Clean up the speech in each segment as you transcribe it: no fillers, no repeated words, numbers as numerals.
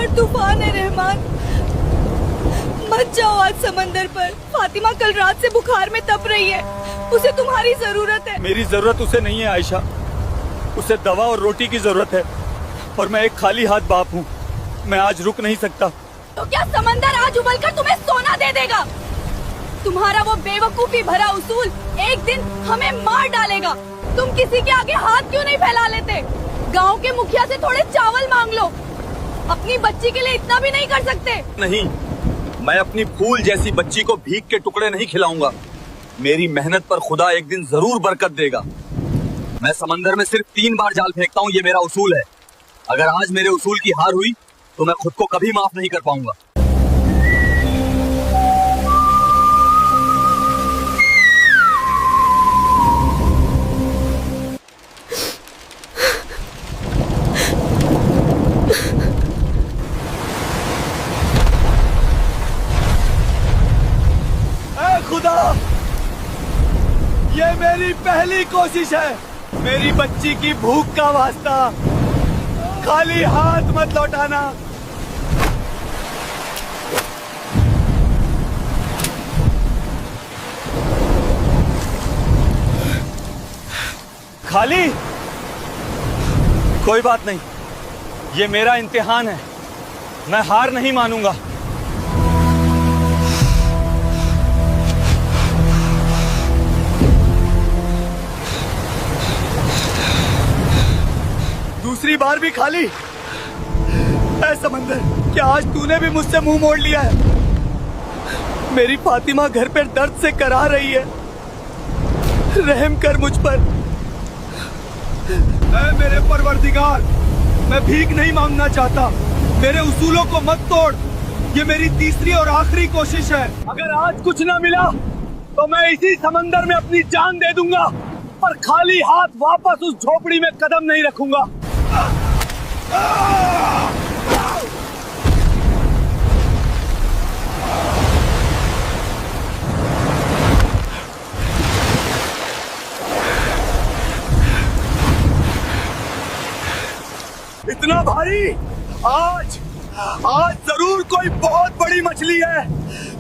बाहर तूफान है रहमान, मत जाओ आज समंदर पर। फातिमा कल रात से बुखार में तप रही है, उसे तुम्हारी जरूरत है। मेरी जरूरत उसे नहीं है आयशा, उसे दवा और रोटी की जरूरत है, और मैं एक खाली हाथ बाप हूँ। मैं आज रुक नहीं सकता। तो क्या समंदर आज उबलकर तुम्हें सोना दे देगा? तुम्हारा वो बेवकूफी भरा उसूल एक दिन हमें मार डालेगा। तुम किसी के आगे हाथ क्यों नहीं फैला लेते? गांव के मुखिया से थोड़े चावल मांग लो, अपनी बच्ची के लिए इतना भी नहीं कर सकते? नहीं, मैं अपनी फूल जैसी बच्ची को भीख के टुकड़े नहीं खिलाऊंगा। मेरी मेहनत पर खुदा एक दिन जरूर बरकत देगा। मैं समंदर में सिर्फ 3 बार जाल फेंकता हूँ, ये मेरा उसूल है। अगर आज मेरे उसूल की हार हुई तो मैं खुद को कभी माफ नहीं कर पाऊंगा। खुदा, ये मेरी पहली कोशिश है। मेरी बच्ची की भूख का वास्ता, खाली हाथ मत लौटाना। खाली? कोई बात नहीं, ये मेरा इम्तिहान है। मैं हार नहीं मानूंगा। दूसरी बार भी खाली? ऐ समंदर, क्या आज तूने भी मुझसे मुंह मोड़ लिया है? मेरी फातिमा घर पर दर्द से करा रही है, रहम कर मुझ पर। ऐ मेरे परवरदिगार, मैं भीख नहीं मांगना चाहता, मेरे उसूलों को मत तोड़। ये मेरी तीसरी और आखिरी कोशिश है। अगर आज कुछ ना मिला तो मैं इसी समंदर में अपनी जान दे दूंगा, पर खाली हाथ वापस उस झोपड़ी में कदम नहीं रखूंगा। इतना भारी? आज जरूर कोई बहुत बड़ी मछली है।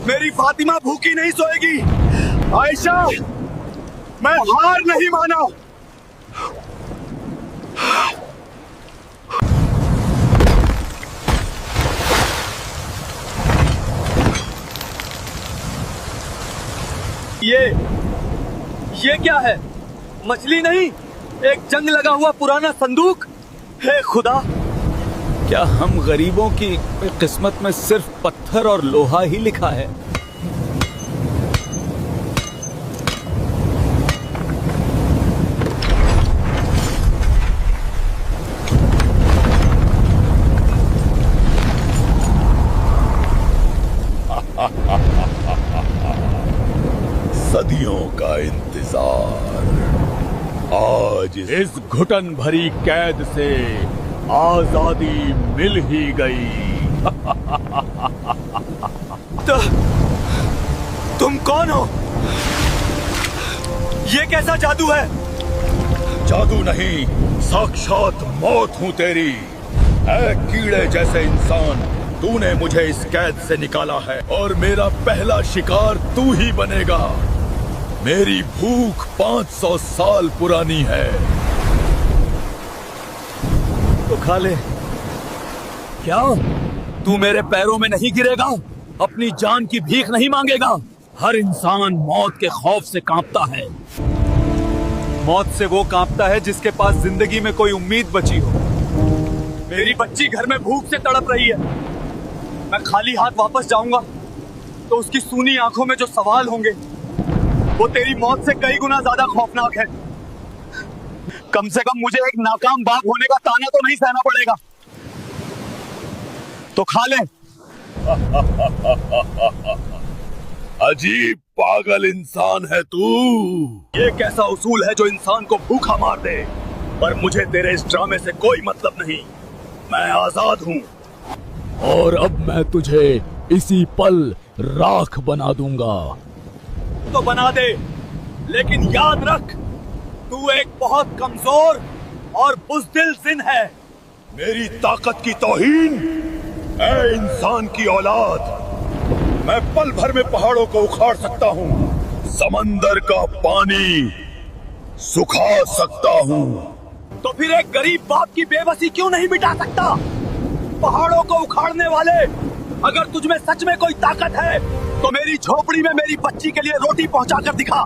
मेरी फातिमा भूखी नहीं सोएगी। आयशा, मैं हार नहीं माना। ये क्या है? मछली नहीं, एक जंग लगा हुआ पुराना संदूक। हे खुदा, क्या हम गरीबों की किस्मत में सिर्फ पत्थर और लोहा ही लिखा है? सदियों का इंतजार, आज इस घुटन भरी कैद से आजादी मिल ही गई। तुम कौन हो? ये कैसा जादू है? जादू नहीं, साक्षात मौत हूँ तेरी। ऐ कीड़े जैसे इंसान, तूने मुझे इस कैद से निकाला है और मेरा पहला शिकार तू ही बनेगा। मेरी भूख 500 साल पुरानी है। तो खा ले। क्या तू मेरे पैरों में नहीं गिरेगा? अपनी जान की भीख नहीं मांगेगा? हर इंसान मौत के खौफ से कांपता है। मौत से वो कांपता है जिसके पास जिंदगी में कोई उम्मीद बची हो। मेरी बच्ची घर में भूख से तड़प रही है। मैं खाली हाथ वापस जाऊंगा तो उसकी सूनी आंखों में जो सवाल होंगे वो तेरी मौत से कई गुना ज्यादा खौफनाक है। कम से कम मुझे एक नाकाम बाप होने का ताना तो नहीं सहना पड़ेगा। तो खा ले। अजीब पागल इंसान है तू। ये कैसा उसूल है जो इंसान को भूखा मार दे? पर मुझे तेरे इस ड्रामे से कोई मतलब नहीं। मैं आजाद हूँ और अब मैं तुझे इसी पल राख बना दूंगा। तो बना दे, लेकिन याद रख, तू एक बहुत कमजोर और बुज़दिल जिन है। मेरी ताकत की तौहीन ऐ इंसान की औलाद, मैं पल भर में पहाड़ों को उखाड़ सकता हूँ, समंदर का पानी सुखा सकता हूँ। तो फिर एक गरीब बाप की बेबसी क्यों नहीं मिटा सकता? पहाड़ों को उखाड़ने वाले, अगर तुझमें सच में कोई ताकत है तो मेरी झोपड़ी में मेरी बच्ची के लिए रोटी पहुंचा कर दिखा,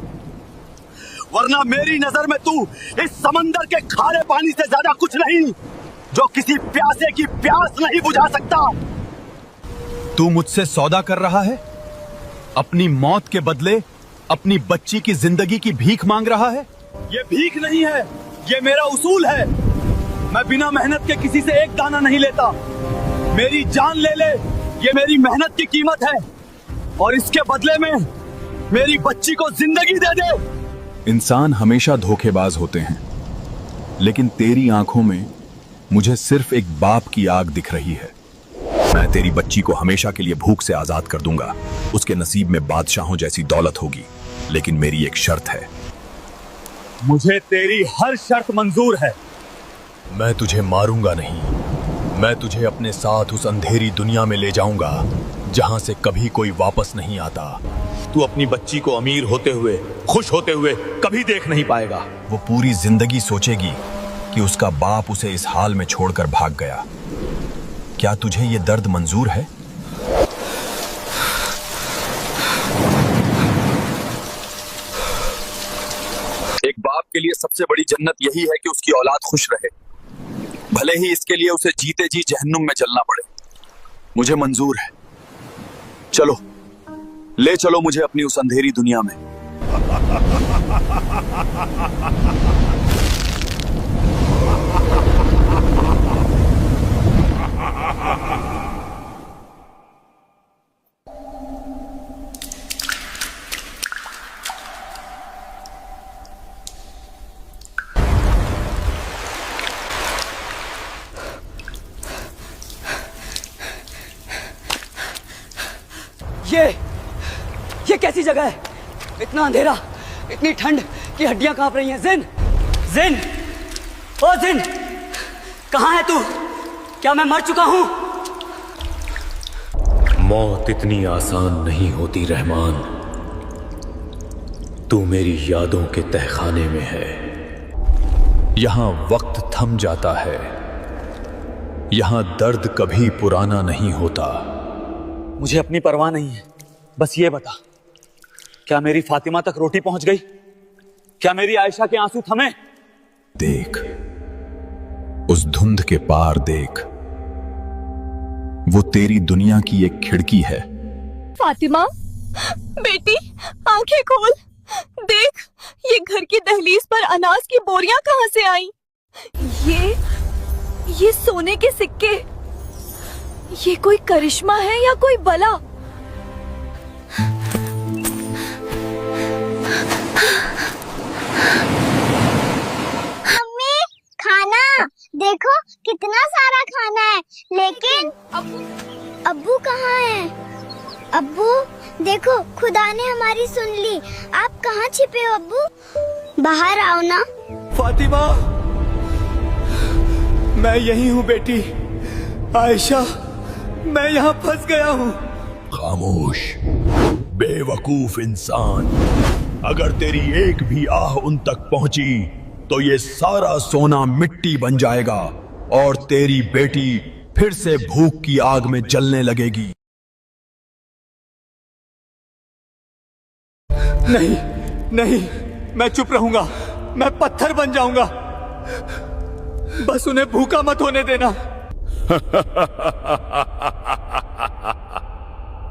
वरना मेरी नजर में तू इस समंदर के खारे पानी से ज्यादा कुछ नहीं, जो किसी प्यासे की प्यास नहीं बुझा सकता। तू मुझसे सौदा कर रहा है? अपनी मौत के बदले अपनी बच्ची की जिंदगी की भीख मांग रहा है? ये भीख नहीं है, ये मेरा उसूल है। मैं बिना मेहनत के किसी से एक दाना नहीं लेता। मेरी जान ले ले, ये मेरी मेहनत की कीमत है, और इसके बदले में मेरी बच्ची को जिंदगी दे दे। इंसान हमेशा धोखेबाज होते हैं, लेकिन तेरी आंखों में मुझे सिर्फ एक बाप की आग दिख रही है। मैं तेरी बच्ची को हमेशा के लिए भूख से आजाद कर दूंगा। उसके नसीब में बादशाहों जैसी दौलत होगी, लेकिन मेरी एक शर्त है। मुझे तेरी हर शर्त मंजूर है। मैं तुझे मारूंगा नहीं, मैं तुझे अपने साथ उस अंधेरी दुनिया में ले जाऊंगा जहां से कभी कोई वापस नहीं आता। तू अपनी बच्ची को अमीर होते हुए, खुश होते हुए कभी देख नहीं पाएगा। वो पूरी जिंदगी सोचेगी कि उसका बाप उसे इस हाल में छोड़कर भाग गया। क्या तुझे ये दर्द मंजूर है? एक बाप के लिए सबसे बड़ी जन्नत यही है कि उसकी औलाद खुश रहे, भले ही इसके लिए उसे जीते जी जहन्नुम में जलना पड़े। मुझे मंजूर है। चलो, ले चलो मुझे अपनी उस अंधेरी दुनिया में। ये कैसी जगह है? इतना अंधेरा, इतनी ठंड कि हड्डियां कांप रही हैं। जिन, जिन, ओ जिन, कहां है तू? क्या मैं मर चुका हूं? मौत इतनी आसान नहीं होती रहमान। तू मेरी यादों के तहखाने में है। यहां वक्त थम जाता है, यहां दर्द कभी पुराना नहीं होता। मुझे अपनी परवाह नहीं है, बस ये बता, क्या मेरी फातिमा तक रोटी पहुंच गई? क्या मेरी आयशा के आंसू थमे? देख, उस धुंध के पार देख, वो तेरी दुनिया की एक खिड़की है। फातिमा, बेटी, आंखें खोल। देख, ये घर की दहलीज पर अनाज की बोरियां कहां से आई? ये सोने के सिक्के, ये कोई करिश्मा है या कोई बला? मम्मी, खाना देखो, कितना सारा खाना है, लेकिन अब्बू कहाँ है? अब्बू देखो, खुदा ने हमारी सुन ली। आप कहाँ छिपे हो अब्बू? बाहर आओ ना। फातिमा, मैं यही हूँ बेटी। आयशा, मैं यहाँ फंस गया हूँ। खामोश, बेवकूफ इंसान। अगर तेरी एक भी आह उन तक पहुंची तो ये सारा सोना मिट्टी बन जाएगा और तेरी बेटी फिर से भूख की आग में जलने लगेगी। नहीं, नहीं, मैं चुप रहूंगा। मैं पत्थर बन जाऊंगा। बस उन्हें भूखा मत होने देना।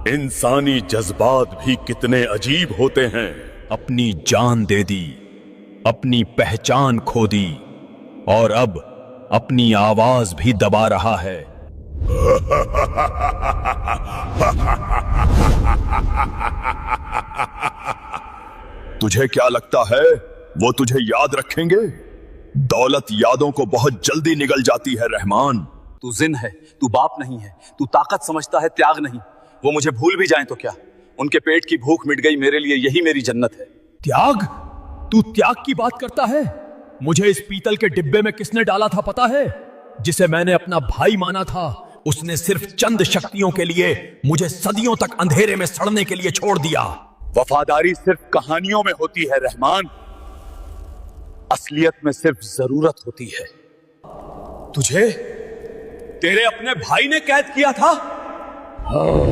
इंसानी जज्बात भी कितने अजीब होते हैं। अपनी जान दे दी, अपनी पहचान खो दी, और अब अपनी आवाज भी दबा रहा है। तुझे क्या लगता है वो तुझे याद रखेंगे? दौलत यादों को बहुत जल्दी निगल जाती है रहमान। तू जिन है, तू बाप नहीं है, तू ताकत समझता है, त्याग नहीं। वो मुझे भूल भी जाएं तो क्या? उनके पेट की भूख मिट गई, मेरे लिए यही मेरी जन्नत है। त्याग? तू त्याग की बात करता है? मुझे इस पीतल के डिब्बे में किसने डाला था पता है? जिसे मैंने अपना भाई माना था, उसने सिर्फ चंद शक्तियों के लिए मुझे सदियों तक अंधेरे में सड़ने के लिए छोड़ दिया। वफादारी सिर्फ कहानियों में होती है रहमान, असलियत में सिर्फ जरूरत होती है। तुझे तेरे अपने भाई ने कैद किया था? हाँ,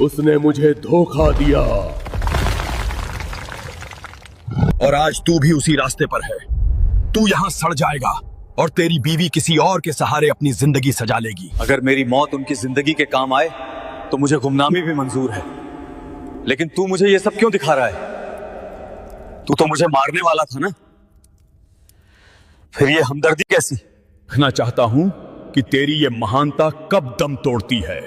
उसने मुझे धोखा दिया और आज तू भी उसी रास्ते पर है। तू यहां सड़ जाएगा और तेरी बीवी किसी और के सहारे अपनी जिंदगी सजा लेगी। अगर मेरी मौत उनकी जिंदगी के काम आए तो मुझे गुमनामी भी मंजूर है, लेकिन तू मुझे ये सब क्यों दिखा रहा है? तू तो मुझे मारने वाला था ना, फिर ये हमदर्दी कैसी? देखना चाहता हूं कि तेरी ये महानता कब दम तोड़ती है।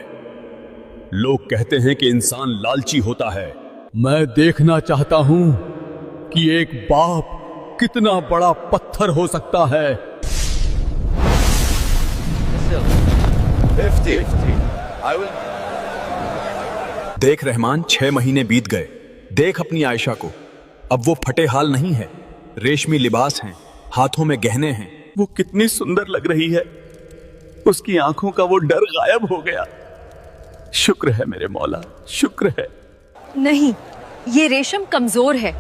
लोग कहते हैं कि इंसान लालची होता है। मैं देखना चाहता हूं कि एक बाप कितना बड़ा पत्थर हो सकता है। 50. I will... देख रहमान, 6 महीने बीत गए। देख अपनी आयशा को, अब वो फटे हाल नहीं है। रेशमी लिबास हैं, हाथों में गहने हैं। वो कितनी सुंदर लग रही है। उसकी आंखों का वो डर गायब हो गया। शुक्र है मेरे मौला, शुक्र है। नहीं, ये रेशम कमजोर है।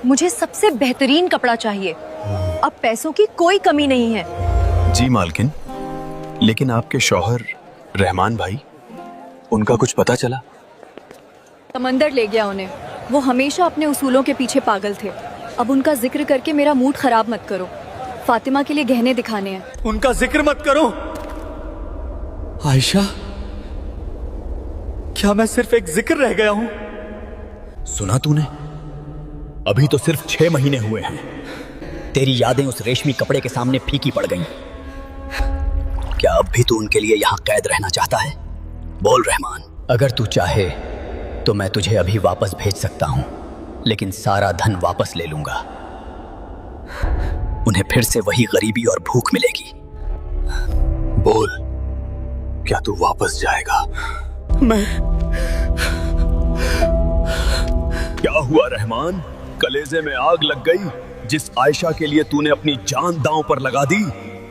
मुझे सबसे बेहतरीन कपड़ा चाहिए। अब पैसों की कोई कमी नहीं है। जी मालकिन, लेकिन आपके शौहर रहमान भाई, उनका कुछ पता चला? समंदर ले गया उन्हें। वो हमेशा अपने उसूलों के पीछे पागल थे। अब उनका जिक्र करके मेरा मूड खराब मत करो। फातिमा के लिए गहने दिखाने हैं। उनका जिक्र मत करो। आयशा, क्या मैं सिर्फ एक जिक्र रह गया हूं? सुना तूने? अभी तो सिर्फ 6 महीने हुए हैं। तेरी यादें उस रेशमी कपड़े के सामने फीकी पड़ गईं। क्या अब भी तू उनके लिए यहाँ कैद रहना चाहता है? बोल रहमान। अगर तू चाहे तो मैं तुझे अभी वापस भेज सकता हूँ, लेकिन सारा धन वापस ले लूंगा। उन्हें फिर से वही गरीबी और भूख मिलेगी। बोल, क्या तू वापस जाएगा? क्या हुआ रहमान? कलेजे में आग लग गई? जिस आयशा के लिए तूने अपनी जान दांव पर लगा दी,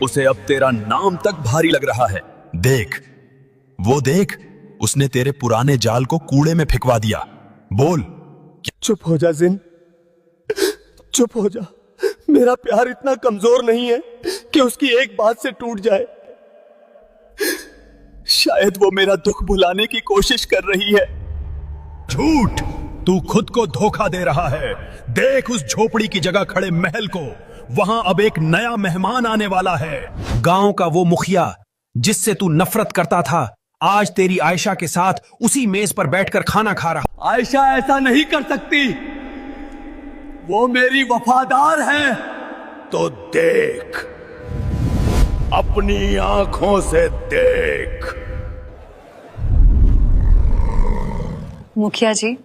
उसे अब तेरा नाम तक भारी लग रहा है। देख, वो देख, उसने तेरे पुराने जाल को कूड़े में फेंकवा दिया। बोल। चुप हो जा जिन, चुप हो जा। मेरा प्यार इतना कमजोर नहीं है कि उसकी एक बात से टूट जाए। शायद वो मेरा दुख भुलाने की कोशिश कर रही है। झूठ! तू खुद को धोखा दे रहा है। देख उस झोपड़ी की जगह खड़े महल को। वहां अब एक नया मेहमान आने वाला है। गांव का वो मुखिया जिससे तू नफरत करता था, आज तेरी आयशा के साथ उसी मेज पर बैठकर खाना खा रहा। आयशा ऐसा नहीं कर सकती। वो मेरी वफादार है। तो देख, अपनी आंखों से देख। मुखिया जी,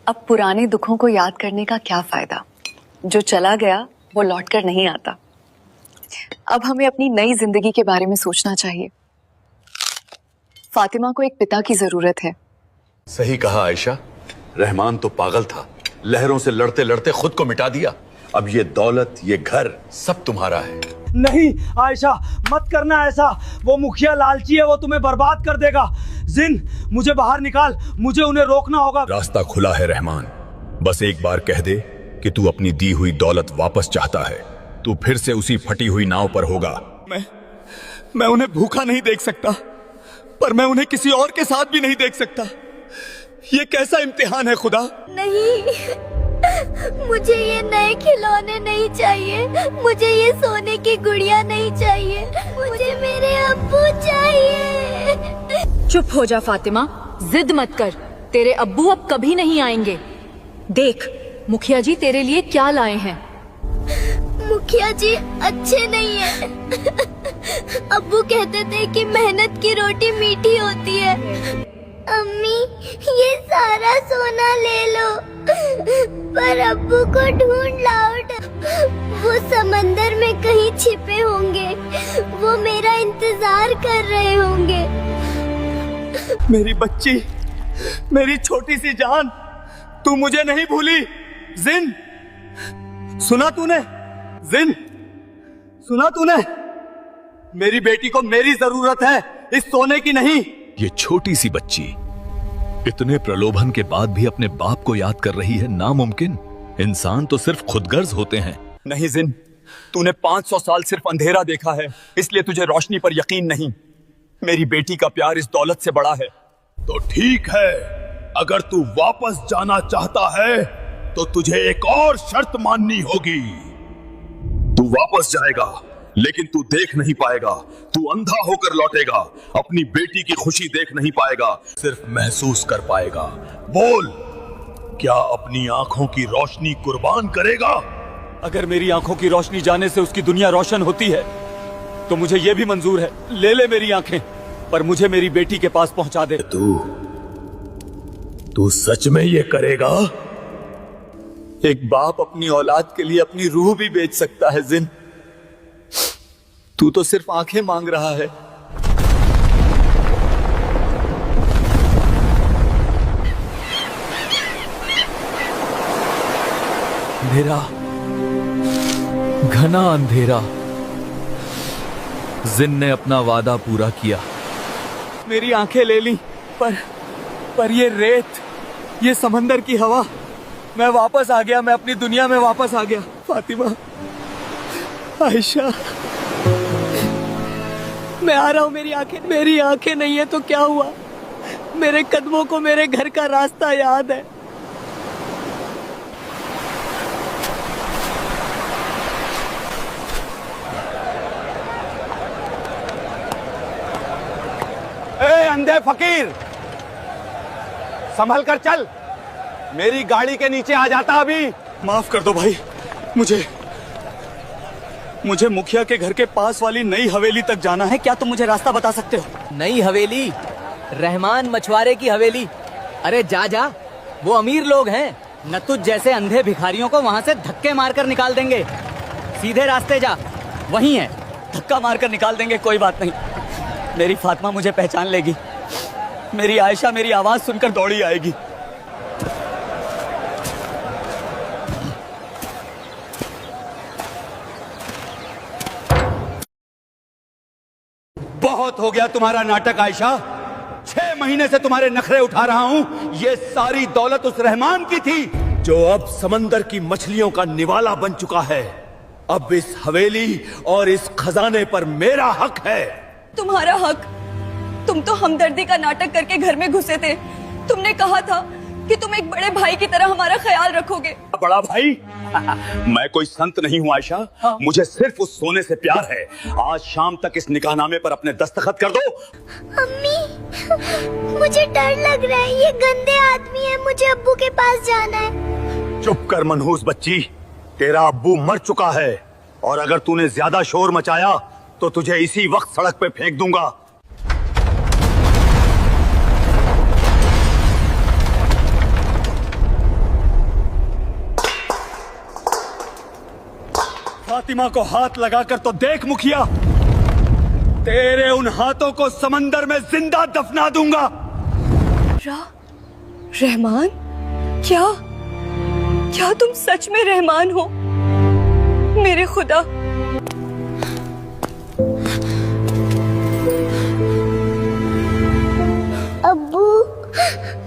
अब पुराने दुखों को याद करने का क्या फायदा? जो चला गया वो लौटकर नहीं आता। अब हमें अपनी नई जिंदगी के बारे में सोचना चाहिए। फातिमा को एक पिता की जरूरत है। सही कहा आयशा। रहमान तो पागल था, लहरों से लड़ते लड़ते खुद को मिटा दिया। अब ये दौलत, ये घर सब तुम्हारा है। नहीं आयशा, मत करना ऐसा। वो मुखिया लालची है, वो तुम्हें बर्बाद कर देगा। जिन, मुझे बाहर निकाल। मुझे उन्हें रोकना होगा। रास्ता खुला है रहमान। बस एक बार कह दे कि तू अपनी दी हुई दौलत वापस चाहता है। तू फिर से उसी फटी हुई नाव पर होगा। मैं उन्हें भूखा नहीं देख सकता, पर मैं उन्हें किसी और के साथ भी नहीं देख सकता। ये कैसा इम्तिहान है खुदा? नहीं, मुझे ये नए खिलौने नहीं चाहिए। मुझे ये सोने की गुड़िया नहीं चाहिए। मुझे मेरे अब्बू चाहिए। चुप हो जा फातिमा, जिद मत कर। तेरे अब्बू अब कभी नहीं आएंगे। देख, मुखिया जी तेरे लिए क्या लाए हैं। मुखिया जी अच्छे नहीं है। अब्बू कहते थे कि मेहनत की रोटी मीठी होती है। अम्मी, ये सारा सोना ले लो, पर अब्बू को ढूंढ लाओ। वो समंदर में कहीं छिपे होंगे। वो मेरा इंतजार कर रहे होंगे। मेरी बच्ची, मेरी छोटी सी जान, तू मुझे नहीं भूली। जिन, सुना तूने? जिन, सुना तूने? मेरी बेटी को मेरी जरूरत है, इस सोने की नहीं। ये छोटी सी बच्ची इतने प्रलोभन के बाद भी अपने बाप को याद कर रही है। नामुमकिन। इंसान तो सिर्फ खुदगर्ज होते हैं। नहीं जिन, तूने 500 साल सिर्फ अंधेरा देखा है, इसलिए तुझे रोशनी पर यकीन नहीं। मेरी बेटी का प्यार इस दौलत से बड़ा है। तो ठीक है, अगर तू वापस जाना चाहता है तो तुझे एक और शर्त माननी होगी। तू वापस जाएगा, लेकिन तू देख नहीं पाएगा। तू अंधा होकर लौटेगा, अपनी बेटी की खुशी देख नहीं पाएगा, सिर्फ महसूस कर पाएगा। बोल, क्या अपनी आंखों की रोशनी कुर्बान करेगा? अगर मेरी आंखों की रोशनी जाने से उसकी दुनिया रोशन होती है तो मुझे यह भी मंजूर है। ले ले मेरी आंखें, पर मुझे मेरी बेटी के पास पहुंचा दे। तू सच में ये करेगा? एक बाप अपनी औलाद के लिए अपनी रूह भी बेच सकता है जिन। तू तो सिर्फ आंखें मांग रहा है। अंधेरा, घना अंधेरा। जिन ने अपना वादा पूरा किया। मेरी आंखें ले ली, पर ये रेत, ये समंदर की हवा। मैं वापस आ गया, मैं अपनी दुनिया में वापस आ गया। फातिमा, आयशा, मैं आ रहा हूं। मेरी आंखें नहीं है तो क्या हुआ? मेरे कदमों को मेरे घर का रास्ता याद है। ए अंधे फकीर, संभल कर चल, मेरी गाड़ी के नीचे आ जाता अभी। माफ कर दो भाई, मुझे मुखिया के घर के पास वाली नई हवेली तक जाना है। क्या तुम मुझे रास्ता बता सकते हो? नई हवेली? रहमान मछुआरे की हवेली? अरे जा जा, वो अमीर लोग हैं। न तुझ जैसे अंधे भिखारियों को वहाँ से धक्के मारकर निकाल देंगे। सीधे रास्ते जा, वहीं है। धक्का मारकर निकाल देंगे, कोई बात नहीं। मेरी फातिमा मुझे पहचान लेगी। मेरी आयशा मेरी आवाज सुनकर दौड़ी आएगी। बहुत हो गया तुम्हारा नाटक आयशा। 6 महीने से तुम्हारे नखरे उठा रहा हूं। ये सारी दौलत उस रहमान की थी जो अब समंदर की मछलियों का निवाला बन चुका है। अब इस हवेली और इस खजाने पर मेरा हक है। तुम्हारा हक? तुम तो हमदर्दी का नाटक करके घर में घुसे थे। तुमने कहा था कि तुम एक बड़े भाई की तरह हमारा ख्याल रखोगे। बड़ा भाई? मैं कोई संत नहीं हूँ आयशा। मुझे सिर्फ उस सोने से प्यार है। आज शाम तक इस निकाहनामे पर अपने दस्तखत कर दो। अम्मी, मुझे डर लग रहा है। ये गंदे आदमी है, मुझे अब्बू के पास जाना है। चुप कर मनहूस बच्ची, तेरा अब्बू मर चुका है और अगर तूने ज्यादा शोर मचाया तो तुझे इसी वक्त सड़क पे फेंक दूंगा। फातिमा को हाथ लगाकर तो देख मुखिया, तेरे उन हाथों को समंदर में जिंदा दफना दूंगा। रहमान? क्या तुम सच में रहमान हो? मेरे खुदा, अब्बू,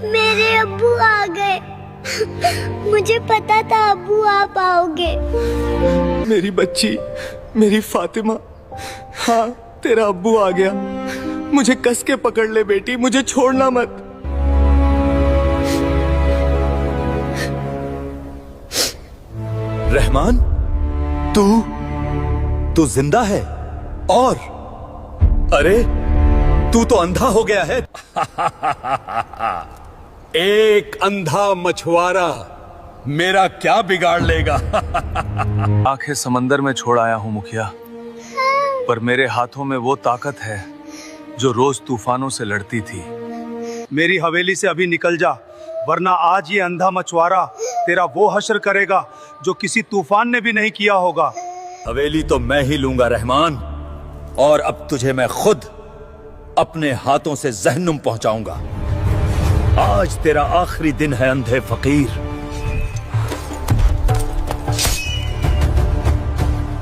मेरे अब्बू आ गए। मुझे पता था अब्बू आप आओगे। मेरी बच्ची, मेरी फातिमा, हाँ तेरा अब्बू आ गया। मुझे कस के पकड़ ले बेटी, मुझे छोड़ना मत। रहमान, तू जिंदा है? और अरे तू तो अंधा हो गया है। एक अंधा मछुआरा मेरा क्या बिगाड़ लेगा? आंखें समंदर में छोड़ आया हूं मुखिया, पर मेरे हाथों में वो ताकत है जो रोज तूफानों से लड़ती थी। मेरी हवेली से अभी निकल जा, वरना आज ये अंधा मछुआरा तेरा वो हश्र करेगा जो किसी तूफान ने भी नहीं किया होगा। हवेली तो मैं ही लूंगा रहमान, और अब तुझे मैं खुद अपने हाथों से जहन्नुम पहुंचाऊंगा। आज तेरा आखिरी दिन है अंधे फकीर।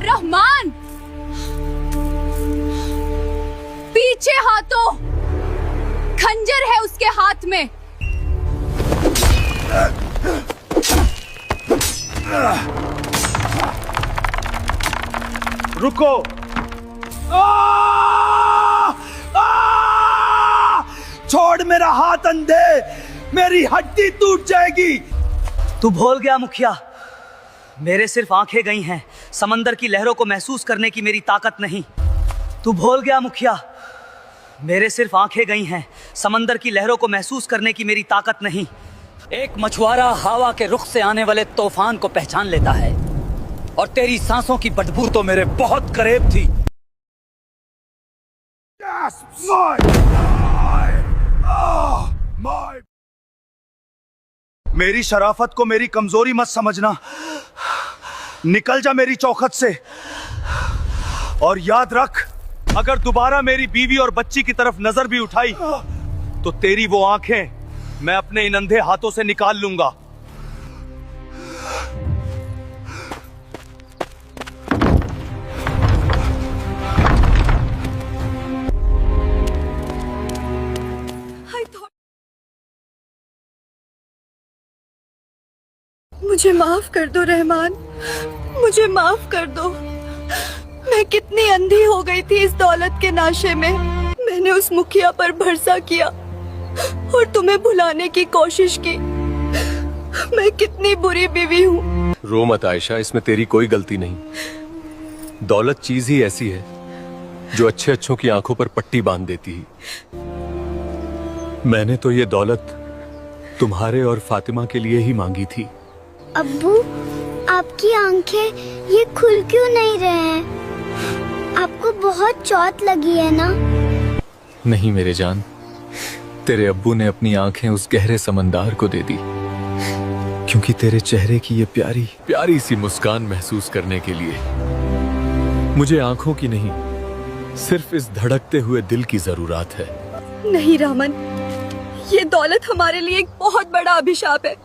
रहमान! उसके हाथ में। रुको। छोड़ मेरा हाथ अंधे, मेरी हड्डी टूट जाएगी। तू भूल गया मुखिया, मेरे सिर्फ आंखें गई हैं, समंदर की लहरों को महसूस करने की मेरी ताकत नहीं। तू भूल गया मुखिया, मेरे सिर्फ आंखें गई हैं, समंदर की लहरों को महसूस करने की मेरी ताकत नहीं। एक मछुआरा हवा के रुख से आने वाले तूफान को पहचान लेता है, और तेरी सांसों की बदबू तो मेरे बहुत करीब थी। मेरी शराफत को मेरी कमजोरी मत समझना। निकल जा मेरी चौखट से, और याद रख, अगर दोबारा मेरी बीवी और बच्ची की तरफ नजर भी उठाई तो तेरी वो आंखें मैं अपने इन अंधे हाथों से निकाल लूंगा। मुझे माफ कर दो रहमान, मुझे माफ कर दो। मैं कितनी अंधी हो गई थी इस दौलत के नाशे में। मैंने उस मुखिया पर भरोसा किया और तुम्हें भुलाने की कोशिश की। मैं कितनी बुरी बीवी हूँ। रो मत आयशा, इसमें तेरी कोई गलती नहीं। दौलत चीज ही ऐसी है जो अच्छे अच्छों की आंखों पर पट्टी बांध देती है। मैंने तो ये दौलत तुम्हारे और फातिमा के लिए ही मांगी थी। अब्बू, आपकी आंखें ये खुल क्यों नहीं रहे हैं? आपको बहुत चोट लगी है ना? नहीं मेरे जान, तेरे अब्बू ने अपनी आंखें उस गहरे समंदर को दे दी, क्योंकि तेरे चेहरे की ये प्यारी प्यारी सी मुस्कान महसूस करने के लिए मुझे आंखों की नहीं, सिर्फ इस धड़कते हुए दिल की जरूरत है। नहीं रामन, ये दौलत हमारे लिए एक बहुत बड़ा अभिशाप है।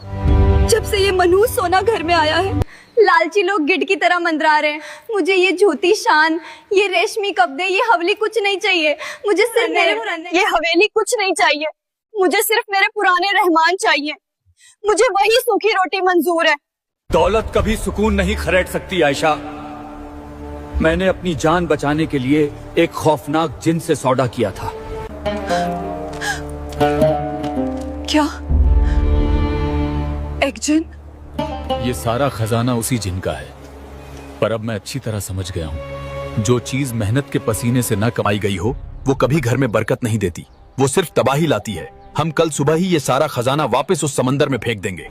जब से ये मनहूस सोना घर में आया है, लालची लोग गिद्ध की तरह मंदरा रहे हैं। मुझे ये झूठी शान, ये रेशमी कपड़े, ये हवेली कुछ नहीं चाहिए। मुझे सिर्फ ये हवेली कुछ नहीं चाहिए। मुझे सिर्फ मेरे पुराने रहमान चाहिए। मुझे वही सूखी रोटी मंजूर है। दौलत कभी सुकून नहीं खरीद सकती आयशा। मैंने अपनी जान बचाने के लिए एक खौफनाक जिन से सौदा किया था। क्या? एक जिन? ये सारा खजाना उसी जिन का है, पर अब मैं अच्छी तरह समझ गया हूँ, जो चीज मेहनत के पसीने से न कमाई गई हो वो कभी घर में बरकत नहीं देती, वो सिर्फ तबाही लाती है। हम कल सुबह ही ये सारा खजाना वापस उस समंदर में फेंक देंगे।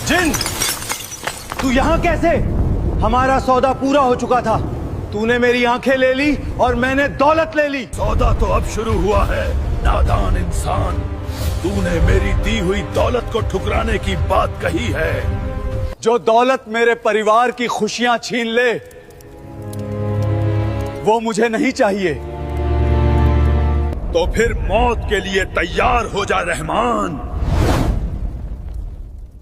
जिन, तू यहाँ कैसे? हमारा सौदा पूरा हो चुका था। तूने मेरी आंखें ले ली और मैंने दौलत ले ली। सौदा तो अब शुरू हुआ है, नादान इंसान। तूने मेरी दी हुई दौलत को ठुकराने की बात कही है। जो दौलत मेरे परिवार की खुशियां छीन ले, वो मुझे नहीं चाहिए। तो फिर मौत के लिए तैयार हो जा रहमान।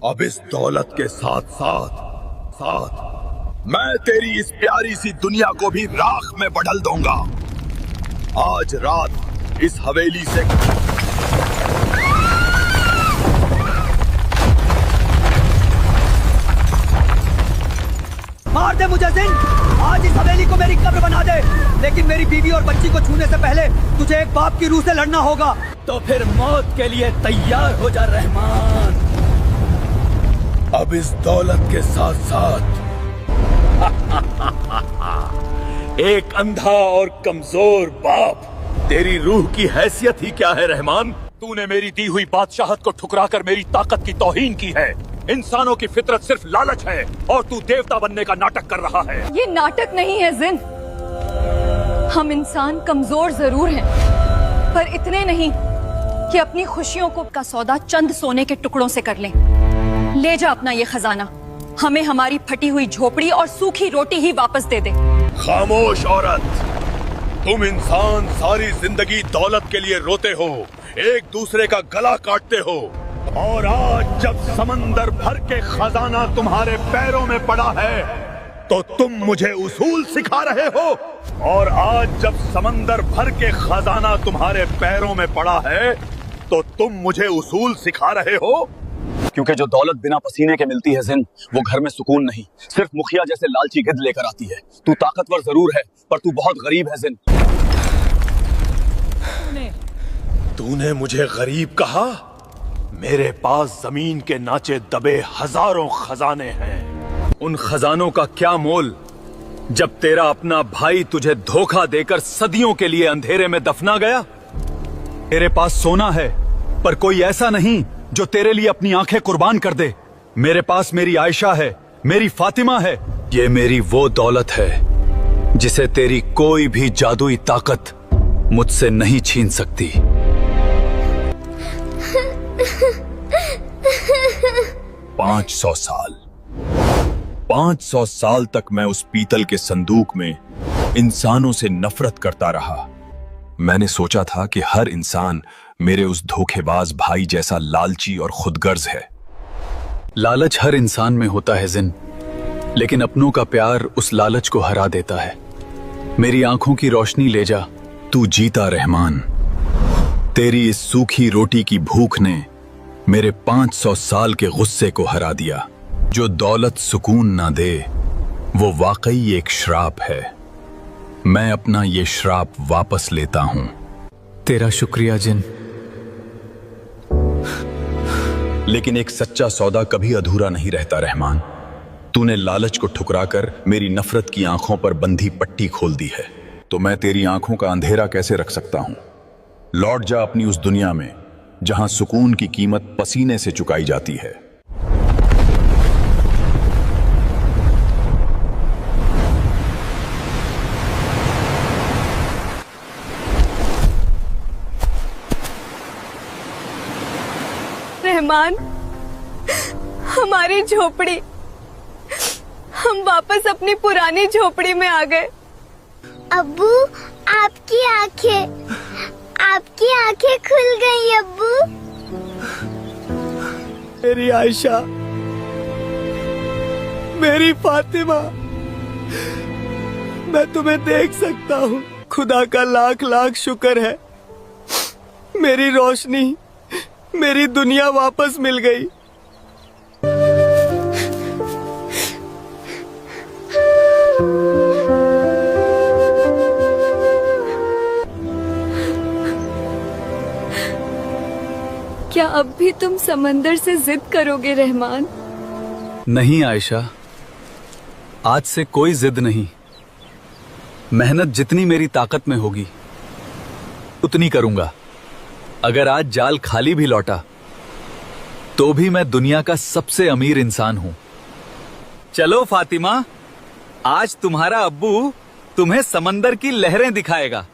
अब इस दौलत के साथ साथ मैं तेरी इस प्यारी सी दुनिया को भी राख में बदल दूंगा। आज रात इस हवेली से मार दे मुझे जिन, आज इस हवेली को मेरी कब्र बना दे, लेकिन मेरी बीवी और बच्ची को छूने से पहले तुझे एक बाप की रूह से लड़ना होगा। तो फिर मौत के लिए तैयार हो जा रहमान। अब इस दौलत के साथ साथ एक अंधा और कमजोर बाप। तेरी रूह की हैसियत ही क्या है रहमान? तूने मेरी दी हुई बादशाहत को ठुकराकर मेरी ताकत की तौहीन की है। इंसानों की फितरत सिर्फ लालच है और तू देवता बनने का नाटक कर रहा है। ये नाटक नहीं है जिन। हम इंसान कमजोर जरूर हैं, पर इतने नहीं कि अपनी खुशियों का सौदा चंद सोने के टुकड़ों से कर लें। ले जा अपना ये खजाना, हमें हमारी फटी हुई झोपड़ी और सूखी रोटी ही वापस दे दे। खामोश औरत, तुम इंसान सारी जिंदगी दौलत के लिए रोते हो, एक दूसरे का गला काटते हो, और आज जब समंदर भर के खजाना तुम्हारे पैरों में पड़ा है तो तुम मुझे उसूल सिखा रहे हो। और आज जब समंदर भर के खजाना तुम्हारे पैरों में पड़ा है तो तुम मुझे उसूल सिखा रहे हो। क्योंकि जो दौलत बिना पसीने के मिलती है जिन, वो घर में सुकून नहीं, सिर्फ मुखिया जैसे लालची गिद्ध लेकर आती है। तू ताकतवर जरूर है, पर तू बहुत गरीब है जिन। तूने मुझे गरीब कहा? मेरे पास जमीन के नाचे दबे हजारों खजाने हैं। उन खजानों का क्या मोल जब तेरा अपना भाई तुझे धोखा देकर सदियों के लिए अंधेरे में दफना गया। तेरे पास सोना है, पर कोई ऐसा नहीं जो तेरे लिए अपनी आंखें कुर्बान कर दे। मेरे पास मेरी आयशा है, मेरी फातिमा है। ये मेरी वो दौलत है जिसे तेरी कोई भी जादुई ताकत मुझसे नहीं छीन सकती। 500 साल 500 साल तक मैं उस पीतल के संदूक में इंसानों से नफरत करता रहा। मैंने सोचा था कि हर इंसान मेरे उस धोखेबाज भाई जैसा लालची और खुदगर्ज है। लालच हर इंसान में होता है जिन, लेकिन अपनों का प्यार उस लालच को हरा देता है। मेरी आंखों की रोशनी ले जा। तू जीता रहमान। तेरी इस सूखी रोटी की भूख ने मेरे 500 साल के गुस्से को हरा दिया। जो दौलत सुकून ना दे वो वाकई एक श्राप है। मैं अपना ये श्राप वापस लेता हूं। तेरा शुक्रिया जिन। लेकिन एक सच्चा सौदा कभी अधूरा नहीं रहता रहमान। तूने लालच को ठुकराकर मेरी नफरत की आंखों पर बंधी पट्टी खोल दी है, तो मैं तेरी आंखों का अंधेरा कैसे रख सकता हूं। लौट जा अपनी उस दुनिया में जहां सुकून की कीमत पसीने से चुकाई जाती है। रहमान, हमारी झोपड़ी, हम वापस अपनी पुरानी झोपड़ी में आ गए। अब्बू, आपकी आंखें खुल गई अब्बू। मेरी आयशा, मेरी फातिमा, मैं तुम्हें देख सकता हूँ। खुदा का लाख लाख शुक्र है, मेरी रोशनी, मेरी दुनिया वापस मिल गई। क्या अब भी तुम समंदर से जिद करोगे रहमान? नहीं आयशा, आज से कोई जिद नहीं। मेहनत जितनी मेरी ताकत में होगी उतनी करूंगा। अगर आज जाल खाली भी लौटा तो भी मैं दुनिया का सबसे अमीर इंसान हूं। चलो फातिमा, आज तुम्हारा अब्बू तुम्हें समंदर की लहरें दिखाएगा।